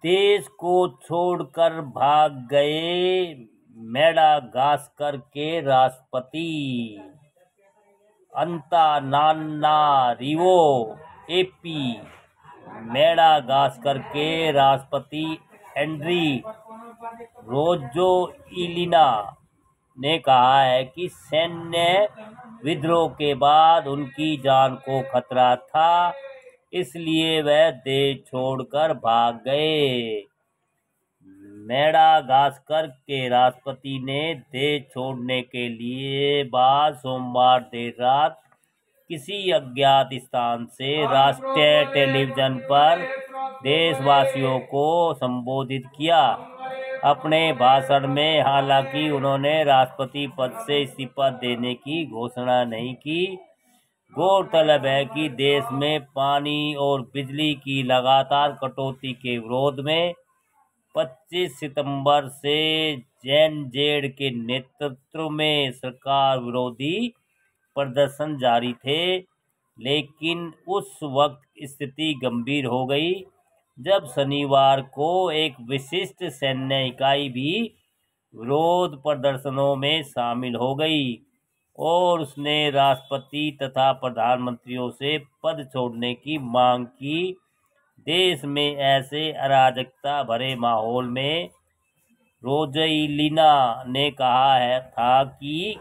देश को छोड़कर भाग गए मेडागास्कर के राष्ट्रपति अंतानानारिवो एपी। मेडागास्कर के राष्ट्रपति एंड्री राजोइलिना ने कहा है कि सैन्य विद्रोह के बाद उनकी जान को खतरा था, इसलिए वह देश छोड़कर भाग गए। मेडागास्कर के राष्ट्रपति ने देश छोड़ने के लिए बाद सोमवार देर रात किसी अज्ञात स्थान से राष्ट्रीय टेलीविजन पर देशवासियों को संबोधित किया। अपने भाषण में हालांकि उन्होंने राष्ट्रपति पद से इस्तीफा देने की घोषणा नहीं की। गौरतलब है कि देश में पानी और बिजली की लगातार कटौती के विरोध में 25 सितंबर से जेनजेड के नेतृत्व में सरकार विरोधी प्रदर्शन जारी थे, लेकिन उस वक्त स्थिति गंभीर हो गई जब शनिवार को एक विशिष्ट सैन्य इकाई भी विरोध प्रदर्शनों में शामिल हो गई और उसने राष्ट्रपति तथा प्रधानमंत्रियों से पद छोड़ने की मांग की। देश में ऐसे अराजकता भरे माहौल में राजोइलिना ने कहा था कि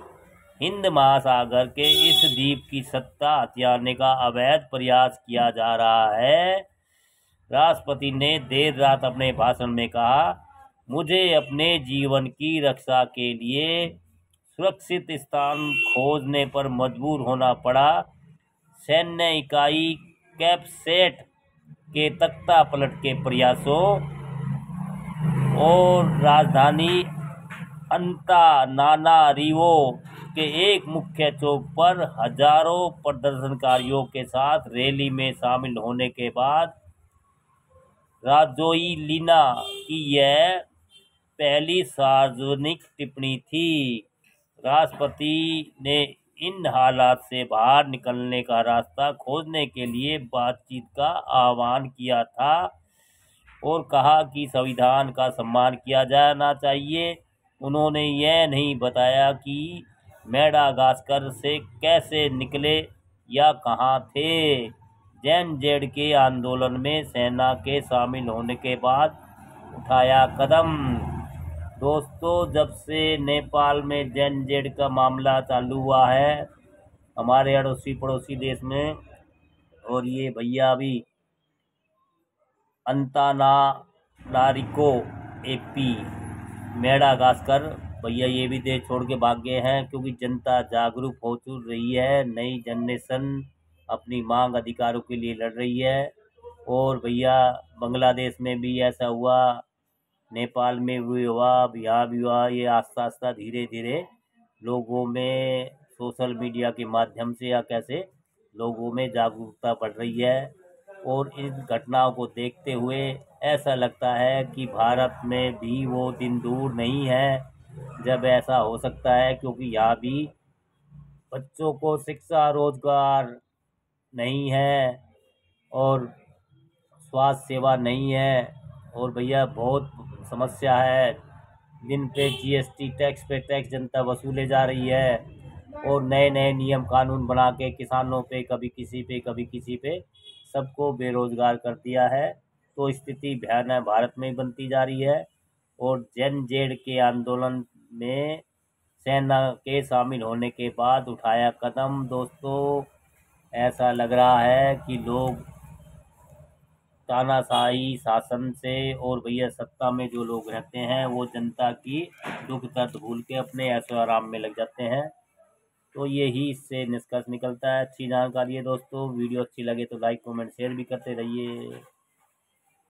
हिंद महासागर के इस द्वीप की सत्ता हथियाने का अवैध प्रयास किया जा रहा है। राष्ट्रपति ने देर रात अपने भाषण में कहा, मुझे अपने जीवन की रक्षा के लिए सुरक्षित स्थान खोजने पर मजबूर होना पड़ा। सैन्य इकाई कैपसेट के तख्ता पलट के प्रयासों और राजधानी अंतानानारिवो के एक मुख्य चौक पर हजारों प्रदर्शनकारियों के साथ रैली में शामिल होने के बाद राजोइलिना की यह पहली सार्वजनिक टिप्पणी थी। राष्ट्रपति ने इन हालात से बाहर निकलने का रास्ता खोजने के लिए बातचीत का आह्वान किया था और कहा कि संविधान का सम्मान किया जाना चाहिए। उन्होंने यह नहीं बताया कि मेडागास्कर से कैसे निकले या कहां थे। जेनजेड के आंदोलन में सेना के शामिल होने के बाद उठाया कदम। दोस्तों, जब से नेपाल में जेनजेड का मामला चालू हुआ है हमारे अड़ोसी पड़ोसी देश में, और ये भैया अभी अंतानानारिवो एपी मेडागास्कर भैया ये भी देश छोड़ के भाग गए हैं क्योंकि जनता जागरूक हो चुक रही है। नई जनरेशन अपनी मांग अधिकारों के लिए लड़ रही है। और भैया बांग्लादेश में भी ऐसा हुआ, नेपाल में भी हुआ, यहाँ भी हुआ। ये आस्ता आस्ता धीरे धीरे लोगों में सोशल मीडिया के माध्यम से या कैसे लोगों में जागरूकता बढ़ रही है। और इन घटनाओं को देखते हुए ऐसा लगता है कि भारत में भी वो दिन दूर नहीं है जब ऐसा हो सकता है, क्योंकि यहाँ भी बच्चों को शिक्षा, रोजगार नहीं है और स्वास्थ्य सेवा नहीं है। और भैया बहुत समस्या है। दिन पे जीएसटी टैक्स पे टैक्स जनता वसूले जा रही है और नए नए नियम कानून बना के किसानों पे, कभी किसी पे कभी किसी पे, सबको बेरोजगार कर दिया है। तो स्थिति भयानक भारत में बनती जा रही है। और जेनजेड के आंदोलन में सेना के शामिल होने के बाद उठाया कदम। दोस्तों, ऐसा लग रहा है कि लोग तानाशाही शासन से और भैया सत्ता में जो लोग रहते हैं वो जनता की दुख दर्द भूल के अपने ऐशो आराम में लग जाते हैं। तो यही इससे निष्कर्ष निकलता है। अच्छी जानकारी है दोस्तों। वीडियो अच्छी लगे तो लाइक कमेंट शेयर भी करते रहिए।